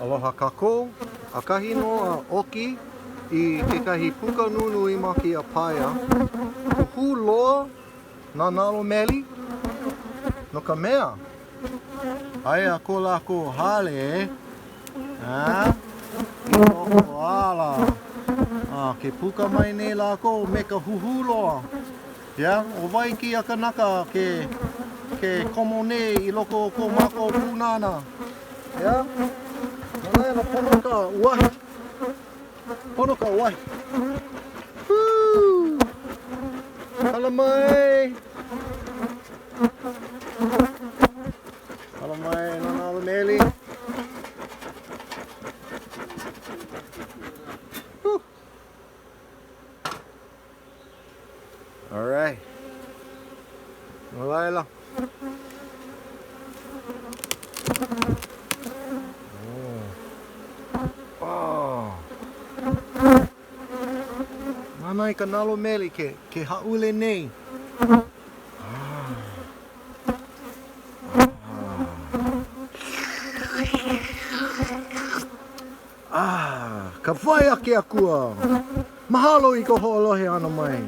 Aloha kako, akahi noa oki I kekahi puka nunui ma ki a paia. Kuhu loa nā nalo meli no ka mea. Aia ko lako hale e. I loko ala. Ke puka mai nei lako me ka huhu loa. O wai ki a kanaka ke komo nei I loko ko mako punana. Nalaina pono ka uahi. Pono ka uahi. Hala mai. Hala mai nana ala meli. All right. Malaila. Manai ka nalo meli ke haule nei. Ka whai ake akua. Mahalo I ka ho'olohe ana mai.